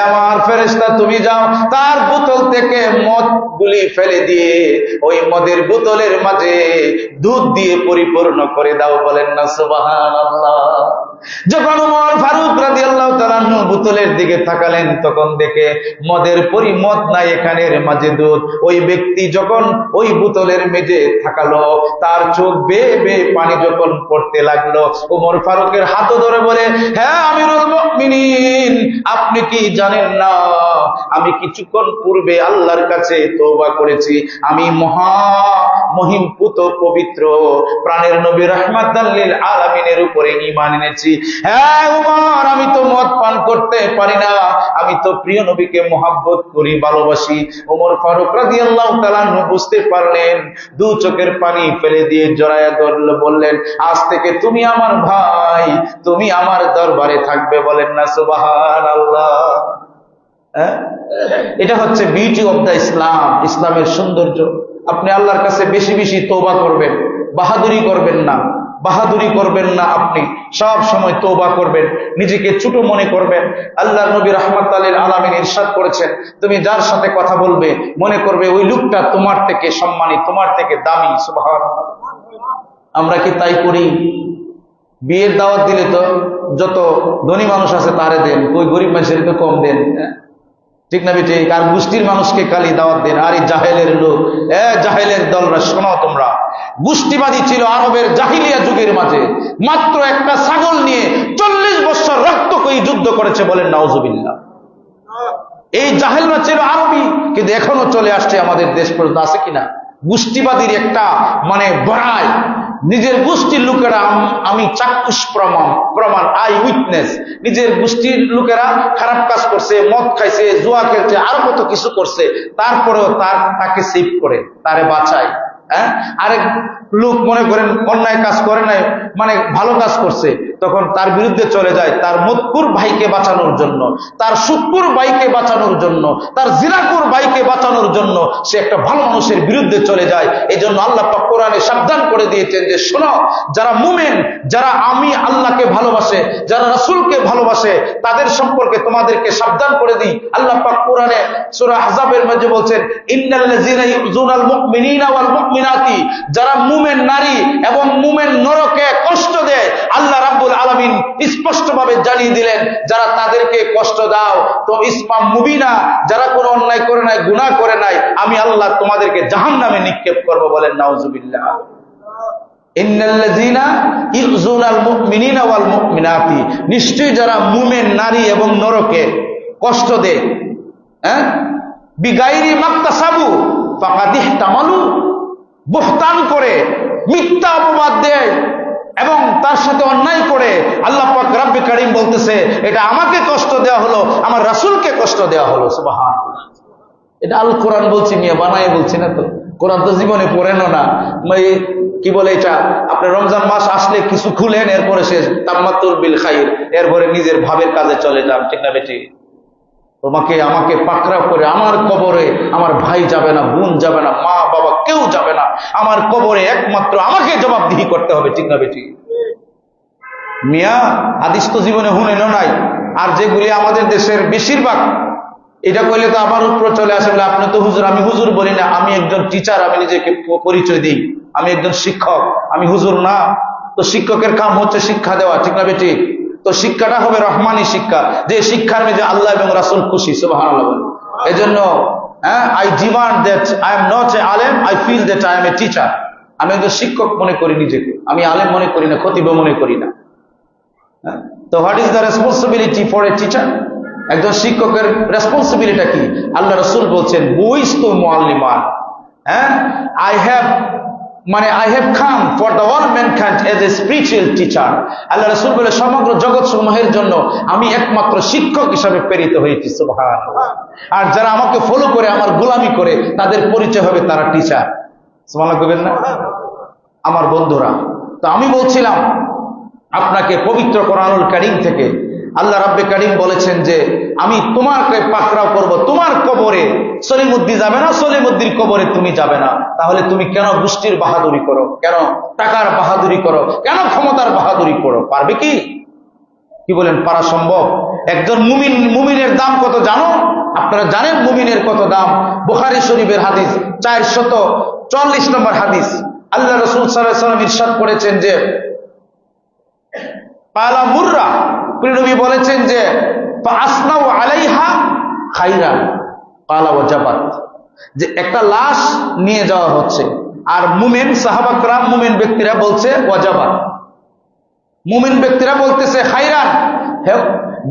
আমার ফেরেশতা তুমি যাও, তার বোতল থেকে মদ গুলি ফেলে দিয়ে ওই মদের বোতলের মাঝে দুধ দিয়ে পরিপূর্ণ করে দাও। বলেন না সুবহানাল্লাহ। যখন ওমর ফারুক রাদিয়াল্লাহু তাআলা আনহু বোতলের দিকে তাকালেন, তখন দেখে মদের মদ নাই, এখানের মাঝে দুধ। ওই ব্যক্তি যখন ওই বোতলের মেঝে তাকালো, তার চোখ বেয়ে বেয়ে পানি যখন পড়তে লাগলো, ওমর ফারুকের হাত ধরে বলে, হ্যাঁ আমিরুল মুমিনিন, আপনি কি জানেন না আমি কিছুক্ষণ পূর্বে আল্লাহর কাছে তওবা করেছি, আমি মহিম পুত পবিত্র প্রাণের নবী রাহমাতাল লিল আলামিনের উপরে ঈমান এনেছি। হ্যাঁ ওমর, আমি তো মদ পান করতে পারি না, আমি তো প্রিয় নবীকে মহব্বত করি, ভালোবাসি। ওমর ফারুক রাদিয়াল্লাহু তাআলা বুঝতে পারলেন, দু চোখের পানি ফেলে দিয়ে জড়ায়া ধরল, বললেন, আজ থেকে তুমি আমার ভাই, তুমি আমার দরবারে থাকবে। বলেন না সুবহানাল্লাহ। এটা হচ্ছে বিউটি অফ দ্য ইসলাম, ইসলামের সৌন্দর্য। আপনি আল্লাহর কাছে বেশি বেশি তওবা করবেন, বাহাদুরি করবেন না, বাহাদুরি করবেন না, আপনি সব সময় তওবা করবেন, নিজেকে ছোট মনে করবেন। আল্লাহর নবী রাহমাতাল লিল আলামিন ইরশাদ করেছেন, তুমি যার সাথে কথা বলবে মনে করবে ওই লোকটা তোমার থেকে সম্মানী, তোমার থেকে দামি। সুবহানাল্লাহ। আমরা কি তাই করি? বিয়ের দাওয়াত দিলে তো যত ধনী মানুষ আছে তারে দেন, ওই গরিব মানুষের কম দেন, ঠিক না বেটে? আর গোষ্ঠীর মানুষকে খালি দাওয়াত দেন। আর এই জাহেলের লোক, জাহেলের দলরা, শোনো তোমরা, গোষ্ঠীবাদী ছিল আরবের জাহিলিয়া যুগের মাঝে, মাত্র একটা ছাগল নিয়ে 40 বছর রক্তক্ষয়ী যুদ্ধ করেছে। বলেন নাউজুবিল্লাহ। এই জাহেলরা ছিল আরবি, কিন্তু এখনো চলে আসছে আমাদের দেশ পর্যন্ত, আছে কিনা? গোষ্ঠীবাদীর একটা বড়াই, নিজের গোষ্ঠীর লোকেরা, আমি চাক্ষুষ প্রমাণ আই উইটনেস, নিজের গোষ্ঠীর লোকেরা খারাপ কাজ করছে, মদ খাইছে, জুয়া খেলছে, আরো কত কিছু করছে, তারপরেও তাকে সেভ করে, তারে বাঁচায়। আরেক লোক মনে করেন অন্যায় কাজ করে নাই, ভালো কাজ করছে, তখন তার বিরুদ্ধে চলে যায়, তার মদকুর ভাইকে বাঁচানোর জন্য, তার সুদকুর ভাইকে বাঁচানোর জন্য, তার জিনাকুর ভাইকে বাঁচানোর জন্য সে একটা ভালো মানুষের বিরুদ্ধে চলে যায়। এই জন্য আল্লাহ পাক কোরআনে সাবধান করে দিয়েছেন যে শোনো, যারা মুমিন, যারা আমি আল্লাহকে ভালোবাসে, যারা রাসূলকে ভালোবাসে, তাদের সম্পর্কে তোমাদেরকে সাবধান করে দিই। আল্লাহ পাক কোরআনে সূরা আহজাবের মধ্যে বলছেন, ইন্নাল্লাযীনা ইউযুনাল মুমিনিনা ওয়াল মুমিনাতি, যারা মুমিন নারী এবং মুমিন নরকে কষ্ট দেয়, আল্লাহ রাব্বুল আলামিন স্পষ্টভাবে জানিয়ে দিলেন, যারা তাদেরকে কষ্ট দাও তো ইসমা মুবিনা, যারা কোনো অন্যায় করে নাই, গুনাহ করে নাই, আমি আল্লাহ তোমাদেরকে জাহান্নামে নিক্ষেপ করব। বলেন নাউজুবিল্লাহ। ইন্নাল্লাযীনা ইউযুনাল মুমিনিনা ওয়াল মুমিনাতি, নিশ্চয়ই যারা মুমিন নারী এবং নরকে কষ্ট দেয়, বিগাইরি মাকতাসাবু ফাকাদ ইহতামালু, বুহতান করে, মিথ্যা অপবাদ দেয় এবং তার সাথে অন্যায় করে, আল্লাহ পাক রব্বে কারীম বলতেছে, এটা আমাকে কষ্ট দেওয়া হলো, আমার রাসূলকে কষ্ট দেওয়া হলো। সুবহানাল্লাহ। এটা আল কোরআন বলছি, মিয়া বানায় বলছি না তো। কোরআন তো জীবনে পড়েনও না। কি বলে এটা, আপনি রমজান মাস আসলে কিছু খুলেন, এরপরে শেষ তাম্মাতুল বিল খাইর, এরপরে নিজের ভাবের কাজে চলে যান, ঠিক না বেটি? তোমাকে আমাকে পাকড়াও করে আমার কবরে আমার ভাই যাবে না, বোন যাবে না, মা বাবা কেউ যাবে না, আমার কবরে একমাত্র আমাকে জবাবদিহি করতে হবে, ঠিক না বেটি? মিয়া হাদিস তো জীবনে হুনেন নাই। আর যেগুলি আমাদের দেশের বেশিরভাগ, এটা কইলে তো আমার উপর চলে আসে বলে আপনি তো হুজুর। আমি হুজুর বলি না, আমি একজন টিচার, আমি নিজেকে পরিচয় দিই, আমি একজন শিক্ষক, আমি হুজুর না। তো শিক্ষকের কাম হচ্ছে শিক্ষা দেওয়া, ঠিক না বেটি? তো শিক্ষাটা হবে রহমানি শিক্ষা, যে শিক্ষার মধ্যে আল্লাহ এবং রাসূল খুশি। সুবহানাল্লাহ। এজন্য I demand that I am not a আলেম, I feel that I am a teacher. আমি একজন শিক্ষক মনে করি নিজেকে, আমি আলেম মনে করি না, খতিব মনে করি না। তো what is the responsibility for a teacher? একজন শিক্ষকের রেসপন্সিবিলিটি কি? আল্লাহ রাসূল বলছেন, বুইস্তু মুআল্লিমান, I have come for the all mankind as a spiritual teacher. আল্লাহ রাসূল বলে, সমগ্র জগৎ সমূহের জন্য আমি একমাত্র শিক্ষক হিসাবে প্রেরিত হয়েছি। সুবহানাল্লাহ। আর যারা আমাকে ফলো করে, আমার গোলামি করে, তাদের পরিচয় হবে তারা টিচার। সুবহানাল্লাহ কইবেন না? আমার বন্ধুরা, তো আমি বলছিলাম আপনাকে পবিত্র কোরআনুল কারীম থেকে আল্লাহ রাব্বে কারীম বলেছেন যে আমি তোমাকে পাকড়াও করব, তোমার কবরে সলিমুদ্দি যাবে না, সলিমুদ্দির কবরে তুমি যাবে না। তাহলে তুমি কেন গোষ্ঠীর বাহাদুরি করো, কেন টাকার বাহাদুরি করো, কেন ক্ষমতার বাহাদুরি করো? পারবে কি? কি বলেন, পারা সম্ভব? একজন মুমিনের দাম কত আপনারা জানেন মুমিনের কত দাম। বুখারী শরীফের হাদিস 444 নম্বর হাদিস, আল্লাহ রাসূল সাল্লাল্লাহু আলাইহি ওয়াসাল্লাম ইরশাদ করেছেন যে পালা মুররা, নবী বলেছেন যে ফাসনাউ আলাইহা খাইরান কালা ওয়াজাবাত, যে একটা লাশ নিয়ে যাওয়া হচ্ছে আর মুমিন সাহাবা کرام মুমিন ব্যক্তিরা বলছে ওয়াজাবাত, মুমিন ব্যক্তিরা বলতেছে খাইরান,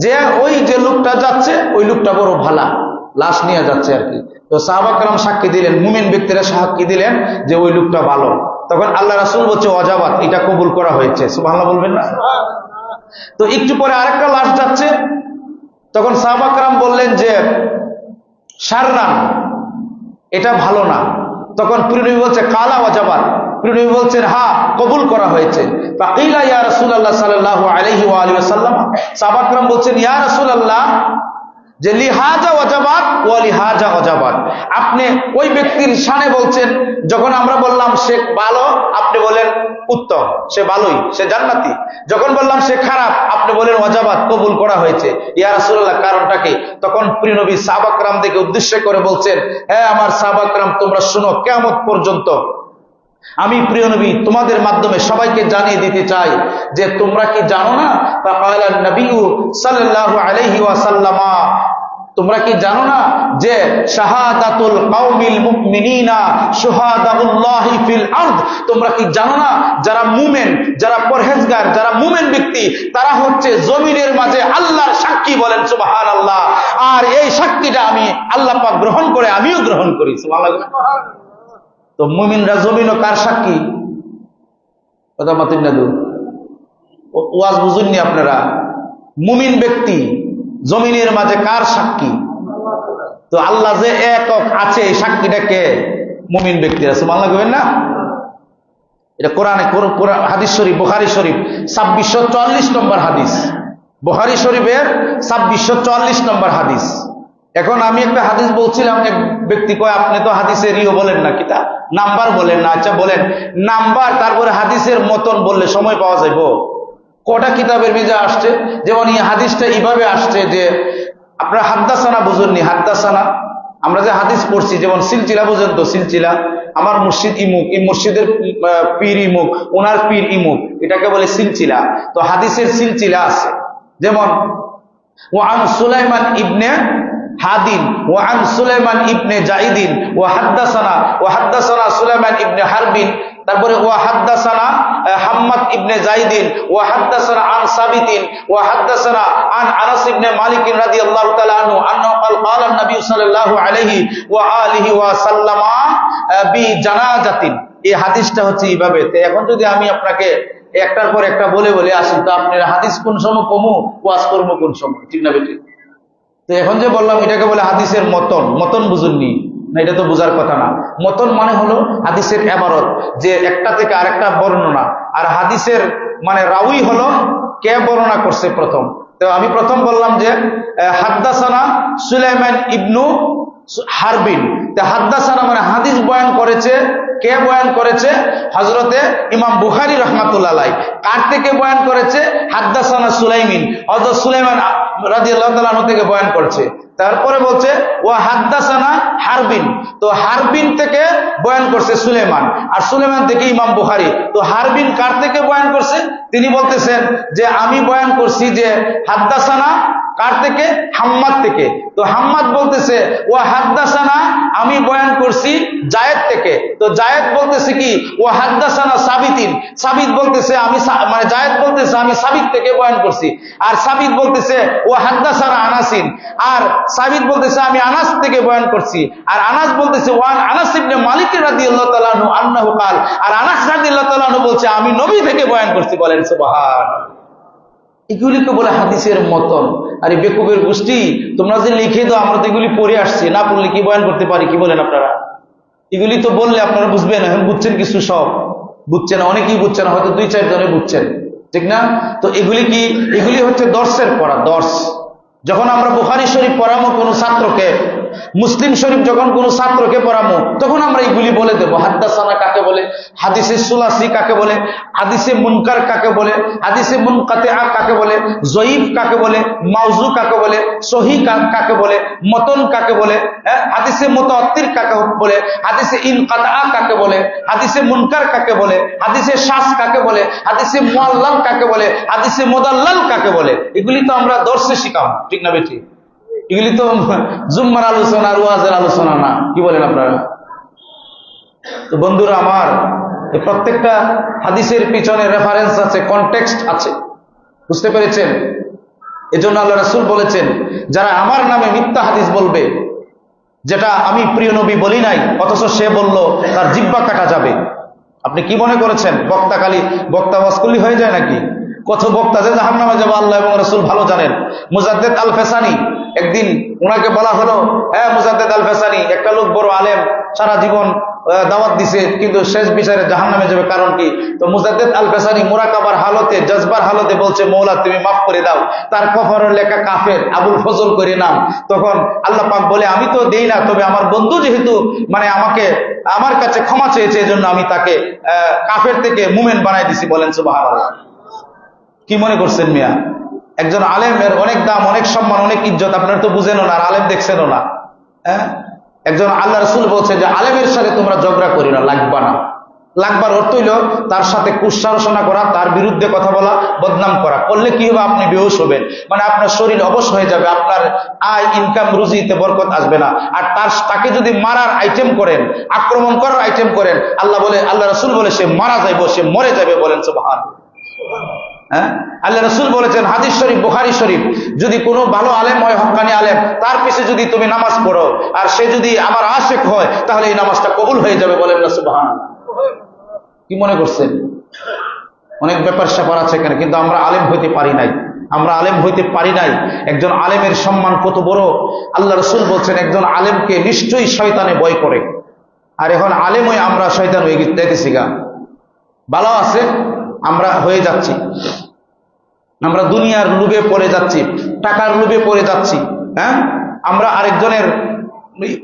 যে ওই যে লোকটা যাচ্ছে ওই লোকটা বড় ভালা, লাশ নিয়ে যাচ্ছে আর কি। তো সাহাবা کرام সাক্ষী দিলেন, মুমিন ব্যক্তিরা সাক্ষী দিলেন যে ওই লোকটা ভালো। তখন আল্লাহ রাসূল বলছে ওয়াজাবাত, এটা কবুল করা হয়েছে। সুবহানাল্লাহ বলবেন না? তো একটু পরে আরেকটা লাশ যাচ্ছে, তখন সাহাবা کرام বললেন যে শাররান, এটা ভালো না। তখন প্রিয়নবী বলছে কালা ওয়াজাবাত, প্রিয়নবী বলছেন হ্যাঁ কবুল করা হয়েছে। ফাকিলা ইয়া রাসূলুল্লাহ সাল্লাল্লাহু আলাইহি ওয়া আলিহি ওয়াসাল্লাম, সাহাবা کرام বলছেন ইয়া রাসূলুল্লাহ, যে লিহাজা ওয়াজাবাত ওয়া লিহাজা ওয়াজাবাত, আপনি ওই ব্যক্তির শানে বলছেন, যখন আমরা বললাম সে ভালো আপনি বলেন উত্তম, সে ভালোই, সে জান্নাতি। যখন বললাম সে খারাপ আপনি বলেন ওয়াজাবাত, কবুল করা হয়েছে। ইয়া রাসূলুল্লাহ কারণটা কি? তখন প্রিয় নবী সাহাবা کرامদেরকে উদ্দেশ্য করে বলছেন, হ্যাঁ আমার সাহাবা کرام তোমরা শুনো, কিয়ামত পর্যন্ত আমি প্রিয় নবী তোমাদের মাধ্যমে সবাইকে জানিয়ে দিতে চাই যে তোমরা কি জানো না, ফাকালা নবী সাল্লাল্লাহু আলাইহি ওয়াসাল্লাম, তোমরা কি জানো না যে শাহাদাতুল কওমিল মুমিনিনা শুহাদাউল্লাহি ফিল আরদ, তোমরা কি জানো না যারা মুমিন, যারা পরহেজগার, যারা মুমিন ব্যক্তি, তারা হচ্ছে জমিনের মাঝে আল্লাহর সাক্ষী। বলেন সুবহানাল্লাহ। আর এই সাক্ষীটা আমি আল্লাহ পাক গ্রহণ করে আমিও গ্রহণ করি। সুবহানাল্লাহ। তো মুমিনরা জমিনও কার সাক্ষী? কথা মাতিন না, ওয়াজ বুঝুননি আপনারা? মুমিন ব্যক্তি জমিনের মাঝে কার সাক্ষী? তো আল্লাহ যে একক আছে, এই সাক্ষীটা কে? মুমিন ব্যক্তিরা। সুবহানাল্লাহ কইবেন না? এটা কোরআনে হাদিস শরীফ, বুখারী শরীফ 2644 নম্বর হাদিস, বুখারী শরীফের 2644 নম্বর হাদিস। এখন আমি একটা হাদিস বলছিলাম, এক ব্যক্তি কয় আপনি তো হাদিসের বলেন না, কিতা নাম্বার বলেন না। আচ্ছা বলেন নাম্বার, তারপরে হাদিসের মতন বললে সময় পাওয়া যাইব। কটা কিতাবের ভিজা আসছে, যেমন এই হাদিসটা এইভাবে আসছে যে আপনারা হাদ্দাসানা বুঝুননি, হাদ্দাসানা আমরা যে হাদিস পড়ছি, যেমন সিলসিলা বুঝেন তো, সিলসিলা আমার মুর্শিদ ইমুক, এই মুর্শিদের পীর ইমুক, ওনার পীর ইমুক, এটাকে বলে সিলসিলা। তো হাদিসের সিলসিলা আছে, যেমন ওয়ান সুলাইমান ইবনে হাদিন ওয়ান সুলাইমান ইবনে জাইদিন ওয়া হাদ্দাসানা সুলাইমান ইবনে হারবিন, তারপরে ওয়া হাদ্দাসানা হাম্মাদ ইবনে জাইদিন ওয়া হাদ্দাসানা আন সাবিতিন ওয়া হাদ্দাসানা আন আনাস ইবনে মালিক রাদিয়াল্লাহু তাআলা আনহু আন্নাহু ক্বাল ক্বালা নবী সাল্লাল্লাহু আলাইহি ওয়া আলিহি ওয়া সাল্লামা বি জানাজাতিন। এই হাদিসটা হচ্ছে এইভাবে। তো এখন যদি আমি আপনাকে একটার পর একটা বলে বলে আসি, তো আপনারা হাদিস কোন সময় কমু, ওয়াজ করবো কোন সময়, ঠিক না বেঠিক? তো এখন যে বললাম এটাকে বলে হাদিসের মতন, মতন বুঝুননি না, এটা তো বোঝার কথা না। মতন মানে হলো হাদিসের ইবারত, যে একটা থেকে আরেকটা বর্ণনা, আর হাদিসের মানে রাউই হলো কে বর্ণনা করছে প্রথম। তো আমি প্রথম বললাম যে হাদ্দাসানা সুলাইমান ইবনু হারবিন। তো হাদ্দাসানা মানে হাদিস বয়ান করেছে, কে বয়ান করেছে? হযরতে ইমাম বুখারী রাহমাতুল্লাহ আলাইহি। কার থেকে বয়ান করেছে? হাদ্দাসানা সুলাইমিন, হযরত সুলাইমান রাদিয়াল্লাহু তাআলা আনহু থেকে বয়ান করেছে। তারপরে বলছে ওয়া হাদ্দাসানা হারবিন, তো হারবিন থেকে বয়ান করছে সুলাইমান, আর সুলাইমান থেকে ইমাম বুখারী। তো হারবিন কার থেকে বয়ান করছে? তিনি বলতেছেন যে আমি বয়ান করছি যে হাদ্দাসানা কার থেকে? হাম্মাদ থেকে। তো হাম্মাদ বলতেছে ওয়া হাদ্দাসানা, আমি বয়ান করছি জায়েদ থেকে। তো জায়েদ বলতেছে কি ওয়া হাদ্দাসানা সাবিতিন, সাবিত বলতেছে আমি মানে জায়েদ বলতেছে আমি সাবিত থেকে বয়ান করছি, আর সাবিত বলতেছে ওয়া হাদ্দাসানা আনাসিন, আর সাবিত বলতেছে আমি আনাস থেকে বয়ান করছি, আর আনাস বলতেছে ওয়ান আনাস ইবনে মালিক রাদিয়াল্লাহু তাআলা আনহু আন্নাহু ক্বাল, আর আনাস রাদিয়াল্লাহু তাআলা আনহু বলছে আমি নবী থেকে বয়ান করছি। বলেন সুবহানাল্লাহ। এগুলিকে বলে হাদিসের মতন। আর এই বেকুবের গোষ্ঠী তোমরা যে লিখে দাও, আমরা তো এগুলি পড়ে আসছি, না পড়লে কি বয়ান করতে পারি? কি বলেন আপনারা? এগুলি তো বললে আপনারা বুঝবেন। এখন বুঝছেন কিছু, সব বুঝছেন, অনেকেই বুঝছেন, হয়তো 2-4 জনে বুঝছেন, ঠিক না? তো এগুলি কি? এগুলি হচ্ছে দর্শের পড়া, দর্শ, যখন আমরা বুখারী শরীফ পড়ামো কোনো ছাত্রকে, মুসলিম শরীফ যখন কোনো ছাত্রকে পড়ামো, তখন আমরা এইগুলি বলে দেবো। হাদ্দাসানা কাকে বলে, হাদিসে সুলাসি কাকে বলে, হাদিসে মুনকার কাকে বলে, হাদিসে মুনকাতিআ কাকে বলে, জয়ীফ কাকে বলে, মাউজু কাকে বলে, সহিহ কাকে বলে, মতন কাকে বলে, হাদিসে মুতাওয়াত্তির কাকে বলে, হাদিসে ইনকাতাআ কাকে বলে, হাদিসে মুনকার কাকে বলে, হাদিসে শায কাকে বলে, হাদিসে মুআল্লাল কাকে বলে, হাদিসে মুদাল্লাল কাকে বলে। এগুলি তো আমরা দর্শে শিখাম, ঠিক না বেঠিক? এগুলি তো জুম্মার আলোচনা আর ওয়াজের আলোচনা না, কি বলেন আপনারা? তো বন্ধুরা আমার, প্রত্যেকটা হাদিসের পিছনে রেফারেন্স আছে, কনটেক্সট আছে, বুঝতে পেরেছেন? এজন্য আল্লাহ রাসূল বলেছেন, যারা আমার নামে মিথ্যা হাদিস বলবে, যেটা আমি প্রিয় নবী বলি নাই অথচ সে বলল, তার জিহ্বা কাটা যাবে। আপনি কি মনে করেছেন বক্তা খালি বক্তা ওয়াজ করলে হয়ে যায় নাকি? কত বক্তা যে জাহান্নামে যাবে আল্লাহ এবং রাসূল ভালো জানেন। মুজাদ্দেদ আল ফেসানি, একদিন ওনাকে বলা হলো, হ্যাঁ মুজাদ্দেদ আল ফেসানি, একটা লোক বড় আলেম, সারা জীবন দাওয়াত দিছে, কিন্তু শেষ বিচারে জাহান্নামে যাবে, কারণ কি? তো মুজাদ্দেদ আল ফেসানি মুরাকাবার হালতে, জজবার হালতে বলছে, মৌলা তুমি মাফ করে দাও, তার কফরের লেখা কাফের, আবুল ফজল করে নাম। তখন আল্লাহ পাক বলে, আমি তো দেই না, তবে আমার বন্ধু যেহেতু মানে আমার কাছে ক্ষমা চেয়েছে, এজন্য আমি তাকে কাফের থেকে মুমিন বানাই দিছি। বলেন সুবহানাল্লাহ। কি মনে করছেন মিয়া? একজন আলেমের অনেক দাম, অনেক সম্মান, অনেক ইজ্জত, আপনার তো বুঝেনও না, আর আলেম দেখছেনও না। একজন আল্লাহ রাসূল বলছে যে আলেমের সাথে তোমরা ঝগড়া করি না, লাগবা না। লাগবার অর্থ হইল তার সাথে কুৎসারচনা করা, তার বিরুদ্ধে কথা বলা, বদনাম করা। করলে কি হবে? আপনি বেহুশ হবেন, মানে আপনার শরীর অবশ হয়ে যাবে, আপনার আয় ইনকাম রুজিতে বরকত আসবে না। আর তাকে যদি মারার আইটেম করেন, আক্রমণ করার আইটেম করেন, আল্লাহ রাসূল বলে সে মারা যাইব, সে মরে যাবে। বলেন সুবহানাল্লাহ। আল্লাহ রাসূল বলেছেন, হাদিস শরীফ, বুখারী শরীফ, যদি কোনো ভালো আলেম হয়, হক্কানি আলেম, তার পিছে যদি তুমি নামাজ পড়ো আর সে যদি আমার আশিক হয়, তাহলে এই নামাজটা কবুল হয়ে যাবে। বলেন না সুবহানাল্লাহ। কি মনে করছেন? অনেক ব্যাপার স্যাপার আছে এখানে, কিন্তু আমরা আলেম হইতে পারি নাই, আমরা আলেম হইতে পারি নাই। একজন আলেমের সম্মান কত বড়! আল্লাহ রাসূল বলছেন, একজন আলেমকে নিশ্চয়ই শয়তানে ভয় করে। আর এখন আলেম হয়ে আমরা শয়তান হয়ে যেতেছি গা। ভালো আছে, আমরা হয়ে যাচ্ছি, আমরা দুনিয়ার লোভে পড়ে যাচ্ছি, টাকার লোভে পড়ে যাচ্ছি। আমরা আরেকজনের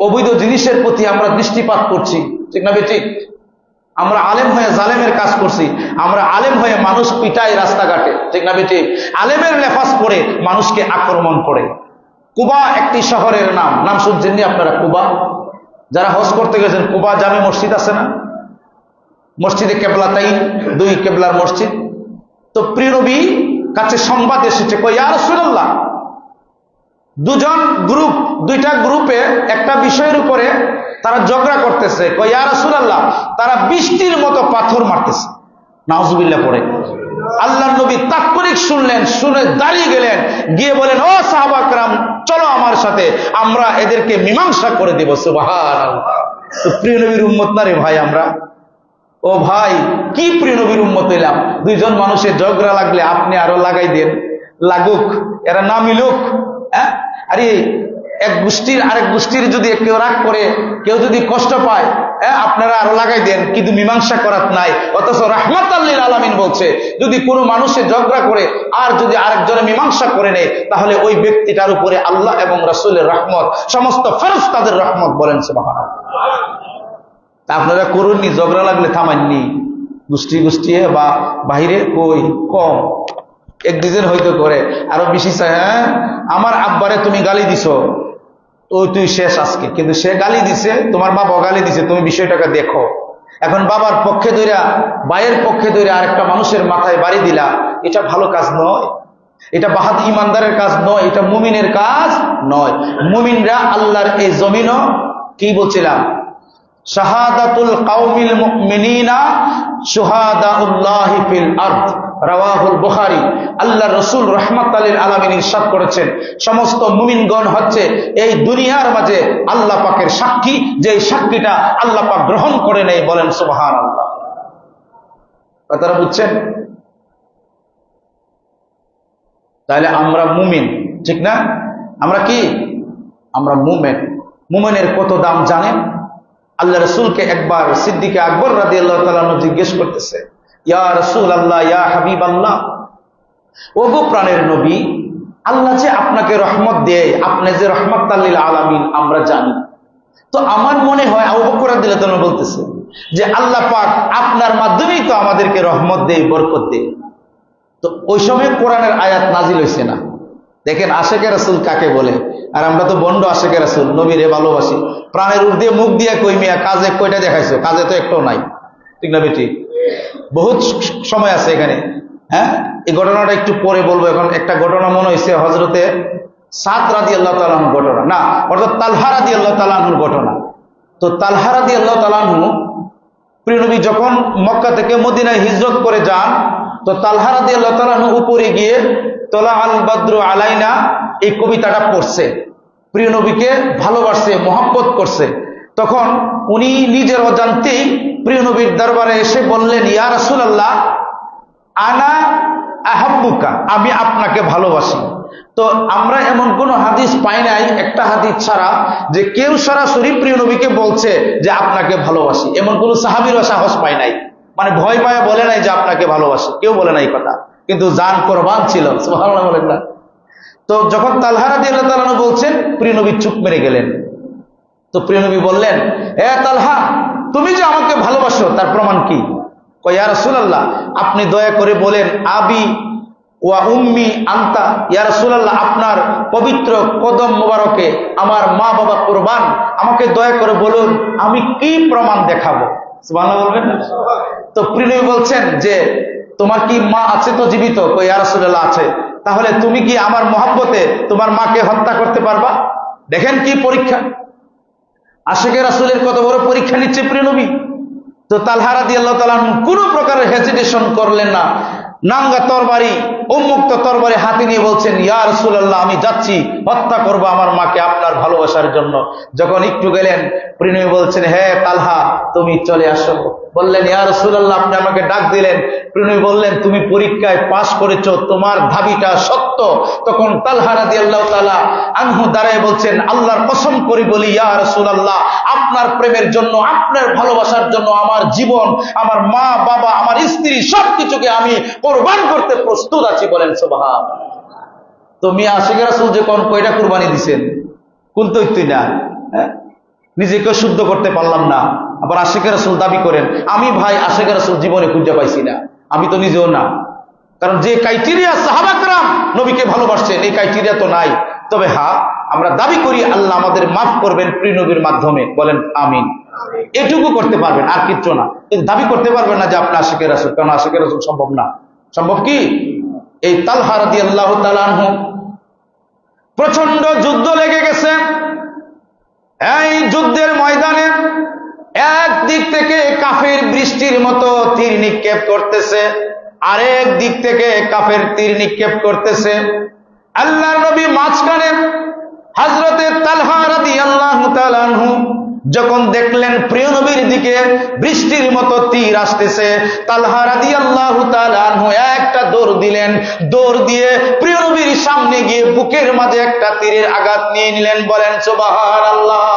অবৈধ জিনিসের প্রতি আমরা দৃষ্টিপাত করছি, ঠিক না বেঠিক? আমরা আলেম হয়ে জালেমের কাজ করছি, আমরা আলেম হয়ে মানুষ পিটাই রাস্তাঘাটে, ঠিক না বেঠিক? আলেমের লেফাজ পরে মানুষকে আক্রমণ করে। কুবা একটি শহরের নাম শুনছেননি আপনারা? কুবা, যারা হজ করতে গেছেন, কুবা জামে মসজিদ আছে না? মসজিদে কেবলাতাইন, দুই কেবলার মসজিদ। তো প্রিয় নবী কাছে সংবাদ এসেছে, কই ইয়া রাসূলুল্লাহ, দুইটা গ্রুপে একটা বিষয়ের উপরে তারা ঝগড়া করতেছে। কই ইয়া রাসূলুল্লাহ, তারা বৃষ্টির মতো পাথর মারতেছে। নাউজুবিল্লাহ পড়ে। আল্লাহর নবী তাৎক্ষণিক শুনলেন, শুনে দাঁড়িয়ে গেলেন, গিয়ে বলেন, ও সাহাবা کرام, চলো আমার সাথে, আমরা এদেরকে মীমাংসা করে দেব। সুবহানাল্লাহ। তো প্রিয় নবীর উম্মত না রে ভাই আমরা? ও ভাই, কি প্রিয় নবীর উম্মত হইলাম? দুইজন মানুষের ঝগড়া লাগলে আপনি আরো লাগাই দেন, লাগুক, এরা না মিলুক। আরে এক গোষ্ঠীর আরেক গোষ্ঠীর যদি কেউ রাগ করে, কেউ যদি কষ্ট পায়, আপনারা আরো লাগাই দেন, কিন্তু মীমাংসা করার নাই। অথচ রাহমাতাল লিল আলামিন বলছে, যদি কোনো মানুষের ঝগড়া করে আর যদি আরেকজনে মীমাংসা করে নেয়, তাহলে ওই ব্যক্তিটার উপরে আল্লাহ এবং রাসূলের রহমত, সমস্ত ফেরেশতাদের রহমত। বলেন সুবহানাল্লাহ। আপনারা করুননি, ঝগড়া লাগলে থামাননি, গোষ্ঠী বা বাহিরে কই কম, এক দুজন হয়তো করে, আরো বেশি চায়। আমার আব্বারে তুমি গালি দিছো, তুই শেষ আজকে। কিন্তু সে গালি দিছে, তোমার বাবা গালি দিছে, তুমি বিষয়টাকে দেখো। এখন বাবার পক্ষে ধইরা, ভাইয়ের পক্ষে ধইরা আরেকটা মানুষের মাথায় বাড়ি দিলা, এটা ভালো কাজ নয়, এটা বাহাদ ইমানদারের কাজ নয়, এটা মুমিনের কাজ নয়। মুমিনরা আল্লাহর এই জমিনও, কি বলছিলাম, শাহাদাতুল কাউমিল মুমিনিনা শুহাদাউল্লাহি ফিল আরদ, রাওয়াহুল বুখারী। আল্লাহর রাসূল রাহমাতাল লিল আলামিন ইরশাদ করেছেন, সমস্ত মুমিনগণ হচ্ছে এই দুনিয়ার মাঝে আল্লাহ পাকের সাক্ষী, যে সাক্ষীটা আল্লাহ পাক গ্রহণ করে নেয়। বলেন সুবহানাল্লাহ। কথাটা বুঝছেন? তাহলে আমরা মুমিন, ঠিক না? আমরা কি? আমরা মুমিন। মুমিনের কত দাম জানেন? আল্লাহ রাসূলকে একবার সিদ্দিক আকবর রাদিয়াল্লাহু তাআলা আনহু জিজ্ঞেস করতেছে, ইয়া রাসূলুল্লাহ, ইয়া হাবিবাল্লাহ, ওগো প্রাণের নবী, আল্লাহ যে আপনাকে রহমত দেয়, আপনি যে রহমত লিল আলামিন আমরা জানি। তো আমার মনে হয় আবু বকর রাদিয়াল্লাহু তাআলা বলতেছে যে আল্লাহ পাক আপনার মাধ্যমেই তো আমাদেরকে রহমত দেয়, বরকত দেয়। তো ওই সময় কোরআনের আয়াত নাজিল হয়েছে না। দেখেন আশেকে রাসূল কাকে বলে, আর আমরা তো বন্ড আশেকে রাসূল, নবীরে ভালোবাসি, প্রাণের ঊর্ধ্বে মুখ দিয়ে কই মিয়া কাজে কয়টা দেখাইছো, কাজে তো একটাও নাই, ঠিক না বেটি? বহুত সময় আছে এখানে। হ্যাঁ, এই ঘটনাটা একটু পরে বলবো। এখন একটা ঘটনা মনে হয়েছে হযরতে সাদ রাদিয়াল্লাহু তাআলা আনহু ঘটনা, না অর্থাৎ তালহা রাদিয়াল্লাহু তাআলা আনহুর ঘটনা। তো তালহা রাদিয়াল্লাহু তাআলা আনহু প্রিয় নবী যখন মক্কা থেকে মদিনায় হিজরত করে যান, তো তালহা রাদিয়াল্লাহু তাআলা আনহু উপরে গিয়ে তোলা আল বাদরু আলাইনা এই কবিতাটা পড়ছে, প্রিয় নবীকে ভালোবাসছে, মহব্বত করছে। তখন উনি নিজের অজান্তেই প্রিয় নবীর দরবারে এসে বললেন, ইয়া রাসূলুল্লাহ আনা আহাব্বুকা, আমি আপনাকে ভালোবাসি। তো আমরা এমন কোন হাদিস পাই নাই, একটা হাদিস ছাড়া, যে কেউ সরাসরি প্রিয় নবীকে বলছে যে আপনাকে ভালোবাসি। এমন কোন সাহাবীরও সাহস পাই নাই, মানে ভয় পায় বলে নাই যে আপনাকে ভালোবাসি, কেউ বলে নাই কথা, কিন্তু জান কোরবান ছিল। সুবহানাল্লাহ বলেন না? তো যখন তালহা রাদিয়াল্লাহু তাআলা আনহু বলছেন, প্রিয় নবী চুপ মেরে গেলেন। তো প্রিয় নবী বললেন, হে তালহা, তুমি যে আমাকে ভালোবাসো তার প্রমাণ কি? কয়, ইয়া রাসূলুল্লাহ আপনি দয়া করে বলেন আবি ওয়া উম্মি আনতা, ইয়া রাসূলুল্লাহ আপনার পবিত্র কদম মোবারকে আমার মা বাবা কুরবান, আমাকে দয়া করে বলুন আমি কি প্রমাণ দেখাবো। সুবহানাল্লাহ বলবেন না? তো প্রিয় নবী বলছেন যে তোমার কি মা আছে তো জীবিত? কই, ইয়া রাসূলুল্লাহ আছে। তাহলে তুমি কি আমার মহব্বতে তোমার মাকে হত্যা করতে পারবা? দেখেন কি পরীক্ষা, আশিকে রাসূলের কত বড় পরীক্ষা নিচ্ছে প্রিয় নবী। তো তালহা রাদিয়াল্লাহু তাআলা কোনো প্রকারের হেজিটেশন করলেন না, নাঙ্গা তরবারি, উন্মুক্ত তরবারি হাতে নিয়ে বলছেন, ইয়া রাসূলুল্লাহ আমি যাচ্ছি, হত্যা করবো আমার মাকে আপনার ভালোবাসার জন্য। যখন একটু গেলেন, প্রিয় নবী বলছেন, হে তালহা তুমি চলে আসো। বললেন, ইয়া রাসূলুল্লাহ আপনি আমাকে ডাক দিলেন। প্রিয় নবী বললেন, তুমি পরীক্ষায় পাশ করেছো, তোমার দাবিটা সত্য। তখন তালহা রাদিয়াল্লাহু তাআলা আনহু দাঁড়ায় বলছেন, আল্লাহর কসম করে বলি ইয়া রাসূলুল্লাহ আপনার প্রেমের জন্য, আপনার ভালোবাসার জন্য আমার জীবন, আমার মা বাবা, আমার স্ত্রী সবকিছুকে আমি কোরবান করতে প্রস্তুত আছি। বলেন সুবহান। তো মিয়া আশিকে রাসূল যে কোন কয়টা কুরবানি দিবেন, কোন তৈরি না, নিজেকে শুদ্ধ করতে পারলাম না, আবার আশিকে রাসূল দাবি করেন। আমি ভাই আশিকে রাসূল জীবনে খুঁজে পাইছি না, আমি তো নিজেও না। কারণ যে ক্রাইটেরিয়া সাহাবা کرام নবীকে ভালোবাসছেন, এই ক্রাইটেরিয়া তো নাই। তবে হ্যাঁ আমরা দাবি করি আল্লাহ আমাদের মাফ করবেন প্রিয় নবীর মাধ্যমে। বলেন আমিন। এটুকু করতে পারবেন, আর কিচ্ছু না। কিন্তু দাবি করতে পারবেন না যে আপনি আশিকে রাসূল, কারণ আশিকে রাসূল সম্ভব না। সম্ভব কি? এই তালহা রাদিয়াল্লাহু তাআলা আনহু প্রচন্ড যুদ্ধ লেগে গেছে। এই যুদ্ধের ময়দানে এক দিক থেকে কাফের বৃষ্টির মতো তীর নিক্ষেপ করতেছে, আরেক দিক থেকে কাফের তীর নিক্ষেপ করতেছে। আল্লাহর নবী মাঝখানে। হযরতে তালহা রাদিয়াল্লাহু তাআলা আনহু যখন দেখলেন প্রিয় নবীর দিকে বৃষ্টির মতো তীর আসতেছে, তালহা রাদিয়াল্লাহু তাআলা আনহু একটা দৌড় দিলেন। দৌড় দিয়ে প্রিয় নবীর সামনে গিয়ে বুকের মাঝে একটা তীরের আঘাত নিয়ে নিলেন। বলেন সুবহানাল্লাহ।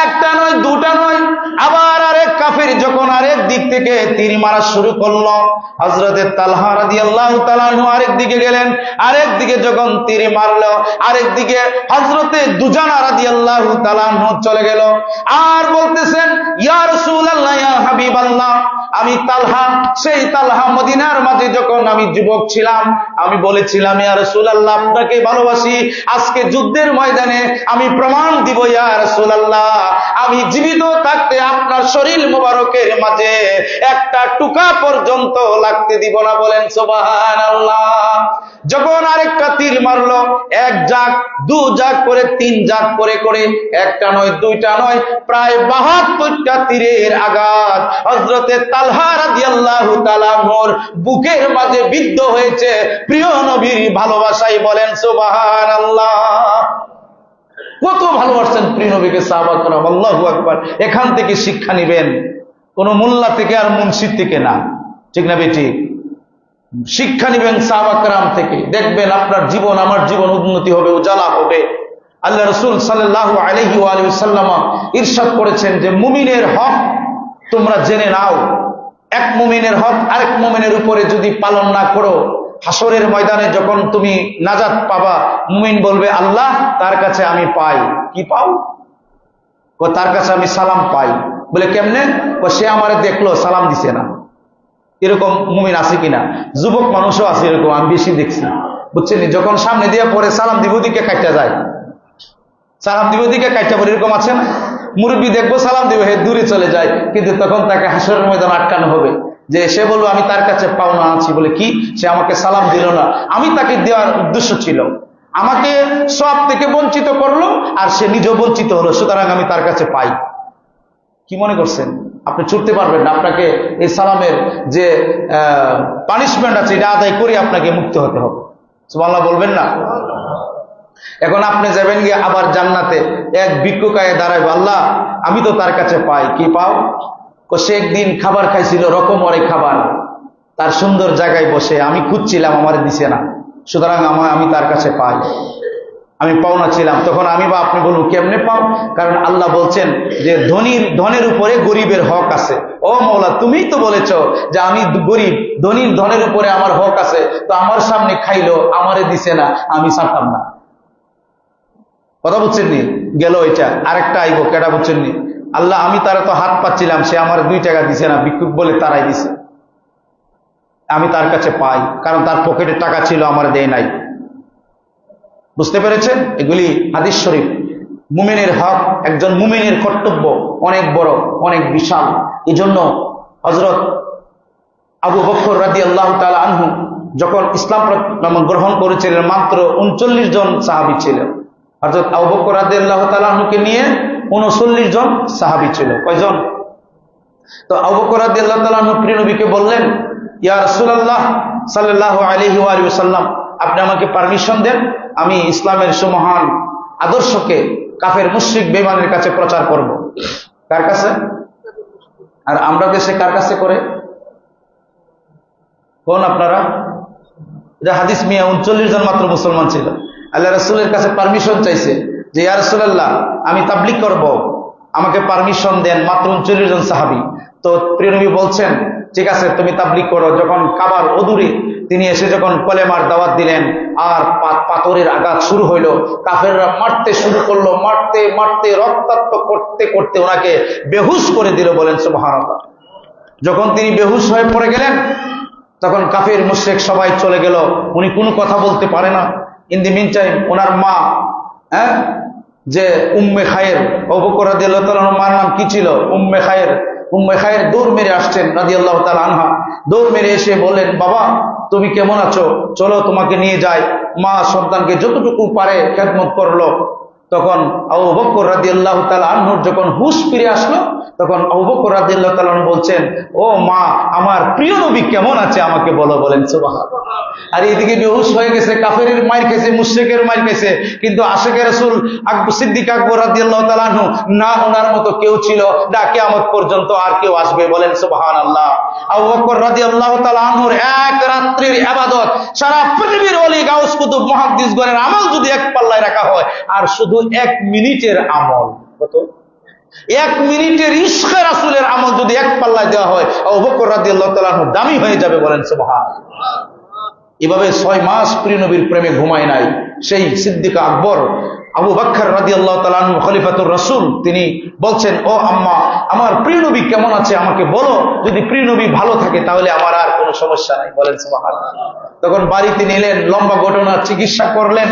একটা নয়, দুটা নয়, আবার আরেক কাফের যখন আরেক দিক থেকে তীর মারা শুরু করলো, হযরতে তালহা রাদিয়াল্লাহু তাআলা আনহু আরেক দিকে গেলেন। আরেক দিকে যখন তীর মারলো, আরেক দিকে হযরতে দুজানা রাদিয়াল্লাহু তাআলা আনহু চলে গেল। আর বলতেছেন, ইয়া রাসূলুল্লাহ, ইয়া হাবিবাল্লাহ, আমি তালহা, সেই তালহা মদিনার মাঝে যখন আমি যুবক ছিলাম, আমি বলেছিলাম ইয়া রাসূলুল্লাহ আপনাকে ভালোবাসি। আজকে যুদ্ধের ময়দানে আমি প্রমাণ দিব ইয়া রাসূলুল্লাহ, আমি জীবিত থাকতে আপনার শরীর মোবারকের মাঝে একটা টুকা পর্যন্ত লাগতে দিব না। বলেন সুবহানাল্লাহ। যখন আরেকটা তীর মারলো, এক জাগ, দু জাগ করে, তিন জাগ করে করে, একটা নয়, দুইটা নয়, প্রায় 72টা তীরের আঘাত হযরতে তালহা রাদিয়াল্লাহু তাআলা আনহুর বুকের মাঝে বিদ্ধ হয়েছে প্রিয় নবীর ভালোবাসায়। বলেন সুবহানাল্লাহ। কত ভালোবাসছেন প্রিয় নবীকে সাহাবা کرام। আল্লাহু আকবার। এখান থেকে শিক্ষা নেবেন, কোন মোল্লা থেকে আর মুন্সিদ থেকে না, ঠিক না বেঠিক? শিক্ষা নেবেন সাহাবা کرام থেকে। দেখবেন আপনার জীবন, আমার জীবন উন্নতি হবে, উজালা হবে। আল্লাহ রাসূল সাল্লাল্লাহু আলাইহি ওয়া আলিহি ওয়াসাল্লাম ইরশাদ করেছেন যে মুমিনের হক তোমরা জেনে নাও। এক মুমিনের হক আরেক মুমিনের উপরে যদি পালন না করো, হাসরের ময়দানে যখন তুমি নাজাত পাবা, মুমিন বলবে আল্লাহ তার কাছে আমি পাই। কি পাও? তার কাছে আমি সালাম পাই। বলে কেমনে? সে আমারে দেখলো, সালাম দিছে না। এরকম মুমিন আছে কিনা? যুবক মানুষও আছে এরকম, আমি বেশি দেখছি, বুঝছেন? যখন সামনে দিয়ে পরে সালাম দিব দিকে কাটটা যায়, সালাম দিব দিকে কাটটা পরে, এরকম আছে না? মুরব্বী দেখবো সালাম দিব, হে দূরে চলে যায়, কিন্তু তখন তাকে হাসরের ময়দান আটকানো হবে যে সে বলবো আমি তার কাছে পাওনা আছি। বলে কি? সে আমাকে সালাম দিল না, আমি তাকে দেওয়ার উদ্দেশ্য ছিল, আমাকে সব থেকে বঞ্চিত করলো, আর সে নিজেও বঞ্চিত হলো, সুতরাং আমি তার কাছে পাই। কি মনে করছেন? আপনি ছুটতে পারবেন না, আপনাকে এই সালামের যে পানিশমেন্ট আছে এটা আদায় করে আপনাকে মুক্ত হতে হবে। সুবহানাল্লাহ বলবেন না? এখন আপনি যাবেন গিয়ে আবার জান্নাতে, এক ভিক্ষুকায় দাঁড়াইব, আল্লাহ আমি তো তার কাছে পাই। কি পাও? সে একদিন খাবার খাইছিল, রকমরে খাবার, তার সুন্দর জায়গায় বসে, আমি খুঁজছিলাম, আমার দিছে না, সুতরাং আমি তার কাছে পাই, আমি পাওনা ছিলাম। তখন আমি বা আপনি বলুন কেমনে পাও? কারণ আল্লাহ বলছেন যে ধনের উপরে গরিবের হক আছে। ও মওলা, তুমিই তো বলেছ যে আমি গরিব, ধনীর ধনের উপরে আমার হক আছে, তো আমার সামনে খাইলো, আমারে দিছে না, আমি ছাড়তাম না। কথা বুঝছেন নি? গেল এটা, আরেকটা আইব, কেটা বুঝছেন নি? আল্লাহ আমি তারা তো হাত পাচ্ছিলাম, সে আমার 2 টাকা দিছে না, ভিক্ষুক বলে তারাই দিছে, আমি তার কাছে পাই, কারণ তার পকেটে টাকা ছিল, আমার দেয় নাই। বুঝতে পেরেছেন? এগুলি হাদিস শরীফ। মুমিনের হক, একজন মুমিনের কর্তব্য অনেক বড়, অনেক বিশাল। এই জন্য হযরত আবু বকর রাদিয়াল্লাহু তাআলা আনহু যখন ইসলাম গ্রহণ করেছিলেন, মাত্র 39 জন সাহাবী ছিল। হযরত আবু বকর রাদিয়াল্লাহু তাআলা আনহুকে নিয়ে 39 জন সাহাবী ছিল। কয়জন? তো আবু বকর রাদিয়াল্লাহু তাআলা আনহু প্রিয় নবীকে বললেন, ইয়া রাসূলুল্লাহ সাল্লাল্লাহু আলাইহি ওয়া আলিহি ওয়াসাল্লাম, আপনি আমাকে পারমিশন দেন, আমি ইসলামের সুমহান আদর্শকে কাফের মুশরিক বেঈমানের কাছে প্রচার করব। কার কাছে? আর আমরা দেশে কার কাছে করে? কোন আপনারা? এটা হাদিস মিয়া, 39 জন মাত্র মুসলমান ছিল। আল্লাহ রাসূলের কাছে পারমিশন চাইছে যে ইয়া রাসূলুল্লাহ আমি তাবলীগ করব, আমাকে পারমিশন দেন। মাত্র 39 জন সাহাবী। তো প্রিয় নবী বলছেন ঠিক আছে তুমি তাবলীগ করো। যখন কাবার অদূরে তিনি এসে যখন কলেমার দাওয়াত দিলেন, আর পাথরের আঘাত শুরু হইল, কাফেররা মারতে শুরু করলো, মারতে মারতে রক্তাক্ত করতে করতে ওনাকে বেহুশ করে দিল। বলেন সুবহানাল্লাহ। যখন তিনি বেহুশ হয়ে পড়ে গেলেন, তখন কাফের মুশরিক সবাই চলে গেল, উনি কোনো কথা বলতে পারে না। ইন দি মিন টাইম ওনার মা, যে উম্মে খায়ের, আবু বকর রাদিয়াল্লাহু তাআলা মার নাম কি ছিল? উম্মে খায়ের। উম্মে খায়ের দৌড় মেরে আসছেন রাদিয়াল্লাহু তাআলা আনহা, দৌড় মেরে এসে বললেন, বাবা তুমি কেমন আছো, চলো তোমাকে নিয়ে যাই। মা সন্তানকে যতটুকু পারে খেদমত করলো। তখন আবু বকর রাদিয়াল্লাহু তাআলা আনহুর যখন হুঁশ ফিরে আসলো, তখন আবু বকর রাদিয়াল্লাহু তাআলা আনহু বলছেন, ও মা, আমার প্রিয় নবী কেমন আছে আমাকে বলো। বলেন সুবহানাল্লাহ। আর এইদিকে বেহুশ হয়ে গেছে, কাফেরের মার খেয়েছে, মুশরিকের মার খেয়েছে, কিন্তু আশিকে রাসূল সিদ্দিক আকবর রাদিয়াল্লাহু তাআলা আনহু, না ওনার মতো কেউ ছিল না, কিয়ামত পর্যন্ত আর কেউ আসবে। বলেন সুবহানাল্লাহ। আবু বকর রাদিয়াল্লাহু তাআলা আনহুর এক রাত্রির ইবাদত সারা পৃথিবীর ওলি গাউস কুতুব মুহাদ্দিসগণের আমল যদি এক পাল্লায় রাখা হয়, আর শুধু 1 মিনিটের আমল, কত? 1 মিনিটের ইশকে রাসূলের আমল যদি এক পাল্লায় দেওয়া হয়, আবু বকর রাদিয়াল্লাহু তাআলা আনহু দামি হয়ে যাবে। বলেন সুবহানাল্লাহ। এভাবে 6 মাস প্রিয় নবীর প্রেমে ঘুমায় নাই সেই সিদ্দিক আকবর আবু বকর রাদিয়াল্লাহু তাআলা আনহু খলিফাতুর রাসূল, তিনি বলছেন, ও আম্মা, আমার প্রিয় নবী কেমন আছে আমাকে বলো, যদি প্রিয় নবী ভালো থাকে তাহলে আমার আর কোনো সমস্যা নাই। বলেন সুবহানাল্লাহ। তখন বাড়িতে নিলেন, লম্বা ঘটনা, চিকিৎসা করলেন,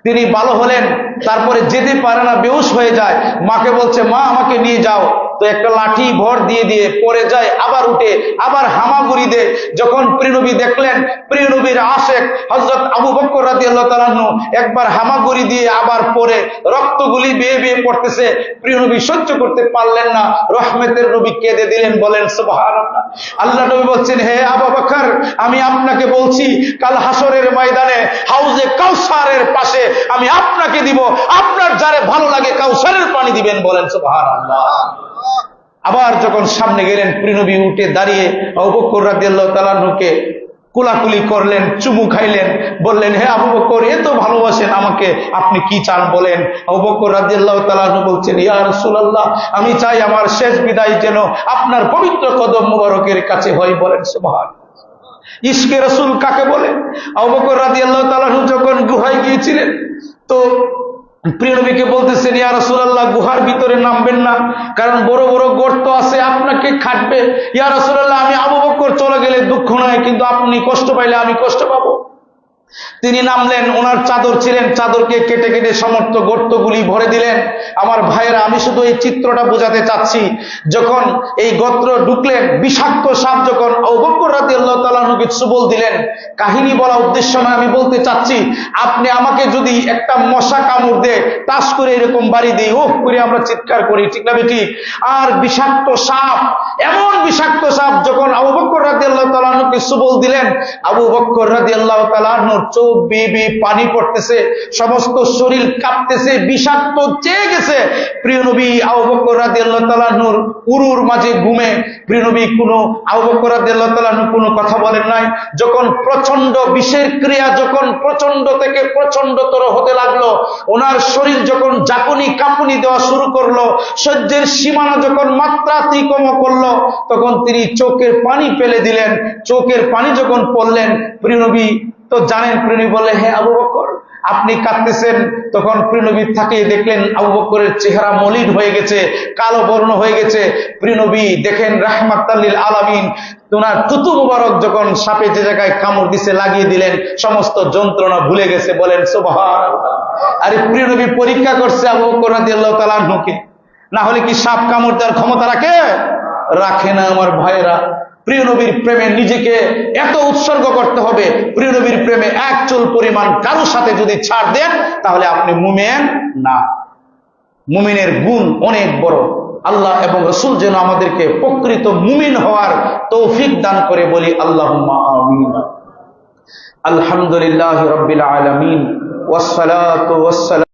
তিনি ভালো হলেন। তারপরে যেতে পারে না, বেহুশ হয়ে যায়। মাকে বলছে, মা আমাকে নিয়ে যাও। তো একটা লাঠি ভর দিয়ে দিয়ে পড়ে যায়, আবার উঠে, আবার হামাগুড়ি দেয়। যখন প্রিয়নবী দেখলেন প্রিয় নবীর আশেক হযরত আবু বকর রাদিয়াল্লাহু তাআলা আনহু একবার হামাগুড়ি দিয়ে আবার পড়ে রক্তগুলি বেয়ে বেয়ে পড়তেছে, প্রিয় নবী সহ্য করতে পারলেন না, রহমতের নবী কেঁদে দিলেন। বলেন সুবহানাল্লাহ। আল্লাহ নবী বলছেন, হে আবু বকর, আমি আপনাকে বলছি, কাল হাসরের ময়দানে হাউজে কাউসারের পাশে আমি আপনাকে দিব, আপনার যারে ভালো লাগে কাউসারের পানি দিবেন। বলেন সুবহানাল্লাহ। আবার যখন সামনে গেলেন, প্রিয় নবী উঠে দাঁড়িয়ে আবু বকর রাদিয়াল্লাহু তাআলা আনহুকে কুলাকুলি করলেন, চুমু খাইলেন, বললেন, হে আবু বকর, এত ভালোবাসেন আমাকে, আপনি কি চান বলেন। আবু বকর রাদিয়াল্লাহু তাআলা আনহু বলছেন, ইয়া রাসূলুল্লাহ, আমি চাই আমার শেষ বিদায় যেন আপনার পবিত্র কদম মুবারকের কাছে হয়। বলেন সুবহানাল্লাহ। ইশকে রাসূল কাকে বলে? আবু বকর রাদিয়াল্লাহু তাআলা আনহু যখন গুহায় গিয়েছিলেন, তো প্রিয় নবীকে বলতেছেন, ইয়া রাসূলুল্লাহ, গুহার ভিতরে নামবেন না, কারণ বড় বড় গর্ত আছে, আপনাকে খাটবে। ইয়া রাসূলুল্লাহ, আমি আবু বকর চলে গেলে দুঃখ নয়, কিন্তু আপনি কষ্ট পাইলে আমি কষ্ট পাবো। তিনি নামলেন, ওনার চাদর ছিলেন, চাদরকে কেটে কেটে সমস্ত গর্তগুলি ভরে দিলেন। আমার ভাইয়েরা, আমি শুধু এই চিত্রটা বোঝাতে চাচ্ছি, যখন এই গর্ত ঢুকলেন, বিষাক্ত সাপ যখন আবু বকর রাদিয়াল্লাহু তাআলা আনহুকে সবল দিলেন, কাহিনী বলা উদ্দেশ্য নয়, আমি বলতে চাচ্ছি, আপনি আমাকে যদি একটা মশা কামড় দেয়, টাস করে এরকম বাড়ি দিই, ওহ করে আমরা চিৎকার করি, ঠিক না ঠিক? আর বিষাক্ত সাপ, এমন বিষাক্ত সাপ যখন আবু বকর রাদিয়াল্লাহু তাআলা আনহুকে সবল দিলেন, আবু বকর রাদিয়াল্লাহু তাআলা আনহুর চোখ বেয়ে বেয়ে পানি পড়তেছে, সমস্ত শরীর কাঁপতেছে, বিষাক্ত চেয়ে গেছে। প্রিয় নবী আবু বকর রাদিয়াল্লাহু তাআলা আনহুর উরুর মাঝে ঘুমে প্রিয় নবী আবু বকর রাদিয়াল্লাহু তাআলা আনহু কোনো কথা বলেন নাই। যখন প্রচন্ড বিষের ক্রিয়া যখন প্রচন্ড থেকে প্রচন্ডতর হতে লাগলো, ওনার শরীর যখন জাকুনি কাঁপুনি দেওয়া শুরু করলো, সহ্যের সীমানা যখন মাত্রাতিক্রম করলো, তখন তিনি চোখের পানি ফেলে দিলেন। চোখের পানি যখন পড়লেন, প্রিয় নবী তো জানেন, প্রিয় নবী বলে, হে আবু বকর, আপনি কাঁদতেছেন। তখন প্রিয় নবী তাকিয়ে দেখলেন আবু বকরের চেহারা মলিন হয়ে গেছে, কালো বর্ণ হয়ে গেছে। প্রিয় নবী দেখেন রাহমাতাল লিল আলামিন, ওনার থুতু মুবারক যখন সাপে যে জায়গায় কামড় দিছে লাগিয়ে দিলেন, সমস্ত যন্ত্রণা ভুলে গেছে। বলেন সুবহানাল্লাহ। আরে প্রিয় নবী পরীক্ষা করছে আবু বকর রাদিয়াল্লাহু তাআলা আনহুকে, না হলে কি সাপ কামড় দেওয়ার ক্ষমতা রাখে না? আমার ভাইয়েরা, প্রিয় নবীর প্রেমে নিজেকে এত উৎসর্গ করতে হবে, প্রিয় নবীর প্রেমে এক চুল পরিমাণ কারো সাথে যদি ছাড় দেন, তাহলে আপনি মুমিন না। মুমিনের গুণ অনেক বড়। আল্লাহ এবং রাসূল যেন আমাদেরকে প্রকৃত মুমিন হওয়ার তৌফিক দান করে, বলি আল্লাহুম্মা আমিন। আলহামদুলিল্লাহি রাব্বিল আলামিন, ওয়াসসালাতু ওয়াসসালামু